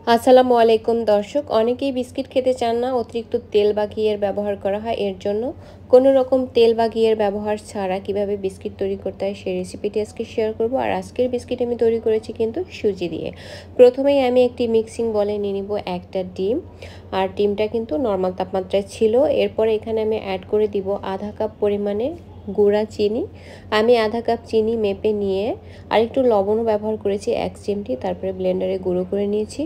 আসসালামু আলাইকুম দর্শক, অনেকেই বিস্কিট খেতে চান না, অতিরিক্ত তেল বা ঘিয়ের ব্যবহার করা হয়। এর জন্য কোনো রকম তেল বা ঘিয়ের ব্যবহার ছাড়া কিভাবে বিস্কিট তৈরি করতে হয় সেই রেসিপিটি আজকে শেয়ার করব। আর আজকের বিস্কিট আমি তৈরি করেছি কিন্তু সুজি দিয়ে। প্রথমেই আমি একটি মিক্সিং বলে নিয়ে নিব একটা ডিম। আর ডিমটা কিন্তু নর্মাল তাপমাত্রায় ছিল। এরপরে এখানে আমি অ্যাড করে দিব আধা কাপ পরিমাণে গুঁড়া চিনি। আমি আধা কাপ চিনি মেপে নিয়ে আর একটু লবণও ব্যবহার করেছি 1 চিমটি, তারপরে ব্লেন্ডারে গুঁড়ো করে নিয়েছি।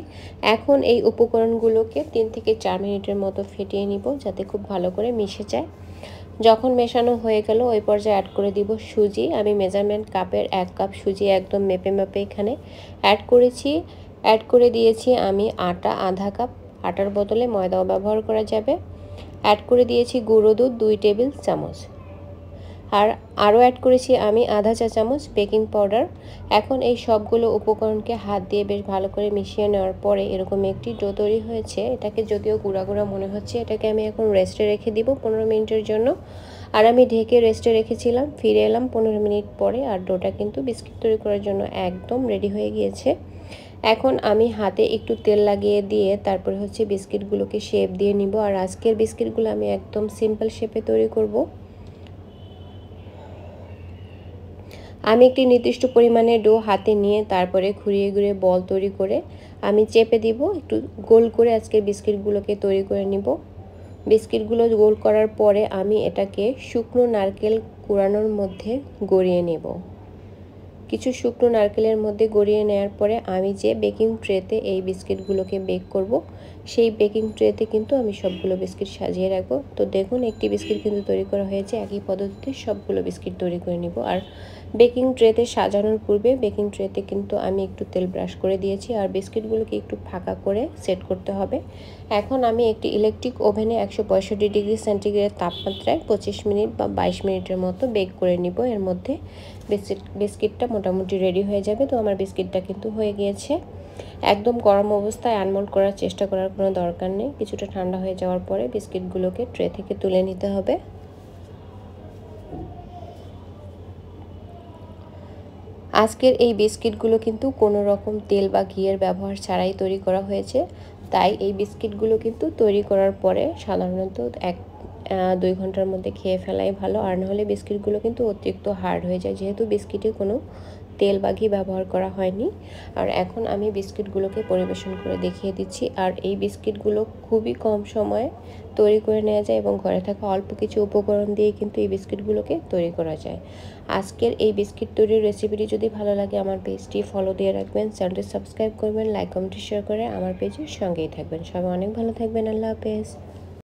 এখন এই উপকরণগুলোকে 3 থেকে 4 মিনিটের মতো ফেটিয়ে নিব যাতে খুব ভালো করে মিশে যায়। যখন মেশানো হয়ে গেল ওই পর্যায়ে অ্যাড করে দিব সুজি। আমি মেজারমেন্ট কাপের 1 কাপ সুজি একদম মেপে মেপে এখানে অ্যাড করেছি। অ্যাড করে দিয়েছি আমি আটা আধা কাপ, আটার বদলে ময়দাও ব্যবহার করা যাবে। অ্যাড করে দিয়েছি গুঁড়ো দুধ 2 টেবিল চামচ। আর আরও অ্যাড করেছি আমি আধা চা চামচ বেকিং পাউডার। এখন এই সবগুলো উপকরণকে হাত দিয়ে বেশ ভালো করে মিশিয়ে নেওয়ার পরে এরকম একটি ডো তৈরি হয়েছে। এটাকে যদিও গুঁড়া গুঁড়া মনে হচ্ছে, এটাকে আমি এখন রেস্টে রেখে দিব 15 মিনিটের জন্য। আর আমি ঢেকে রেস্টে রেখেছিলাম, ফিরে এলাম 15 মিনিট পরে। আর ডোটা কিন্তু বিস্কিট তৈরি করার জন্য একদম রেডি হয়ে গিয়েছে। এখন আমি হাতে একটু তেল লাগিয়ে দিয়ে তারপরে বিস্কিটগুলোকে শেপ দিয়ে নিব। আর আজকের বিস্কিটগুলো আমি একদম সিম্পল শেপে তৈরি করব। আমি একটি নির্দিষ্ট পরিমাণে ডো হাতে নিয়ে তারপরে ঘুরিয়ে ঘুরিয়ে বল তৈরি করে আমি চেপে দিব। একটু গোল করে আজকের বিস্কিটগুলোকে তৈরি করে নিব। বিস্কিটগুলো গোল করার পরে আমি এটাকে শুকনো নারকেল কুড়ানোর মধ্যে গড়িয়ে নেব। কিছু শুকনো নারকেলের মধ্যে গড়িয়ে নেওয়ার পরে আমি যে বেকিং ট্রেতে এই বিস্কিটগুলোকে বেক করব, সেই বেকিং ট্রেতে কিন্তু আমি সবগুলো বিস্কিট সাজিয়ে রাখবো। তো দেখুন, একটি বিস্কিট কিন্তু তৈরি করা হয়েছে। একই পদ্ধতিতে সবগুলো বিস্কিট তৈরি করে নিব। আর বেকিং ট্রেতে সাজানোর পূর্বে বেকিং ট্রেতে কিন্তু আমি একটু তেল ব্রাশ করে দিয়েছি। আর বিস্কিটগুলোকে একটু ফাঁকা করে সেট করতে হবে। এখন আমি একটি ইলেকট্রিক ওভেনে 165 ডিগ্রি সেন্টিগ্রেড তাপমাত্রায় 25 মিনিট বা 22 মিনিটের মতো বেক করে নিব। এর মধ্যে বিস্কিটটা মোটামুটি রেডি হয়ে যাবে। তো আমার বিস্কিটটা কিন্তু হয়ে গিয়েছে। একদম গরম অবস্থায় আনমোল্ড করার চেষ্টা করার কোনো দরকার নেই। কিছুটা ঠান্ডা হয়ে যাওয়ার পরে বিস্কিটগুলোকে ট্রে থেকে তুলে নিতে হবে। আজকের এই বিস্কিটগুলো কিন্তু কোনো রকম তেল বা ঘিয়ের ব্যবহার ছাড়াই তৈরি করা হয়েছে। তাই এই বিস্কিটগুলো কিন্তু তৈরি করার পরে সাধারণত 1-2 ঘন্টার মধ্যে খেয়ে ফেলাই ভালো। আর নাহলে বিস্কিটগুলো কিন্তু অতিরিক্ত হার্ড হয়ে যায়, যেহেতু বিস্কিটে কোনো তেল বা ঘি ব্যবহার করা হয়নি। আর এখন আমি বিস্কিটগুলোকে পরিবেশন করে দেখিয়ে দিচ্ছি। আর এই বিস্কিটগুলো খুবই কম সময়ে তৈরি করে নেওয়া যায় এবং ঘরে থাকা অল্প কিছু উপকরণ দিয়ে কিন্তু এই বিস্কিটগুলোকে তৈরি করা যায়। আজকের এই বিস্কিট তৈরির রেসিপিটি যদি ভালো লাগে আমার পেজটি ফলো দিয়ে রাখবেন, চ্যানেলটি সাবস্ক্রাইব করবেন, লাইক কমেন্ট শেয়ার করে আমার পেজের সঙ্গেই থাকবেন। সবাই অনেক ভালো থাকবেন। আল্লাহ হাফেজ।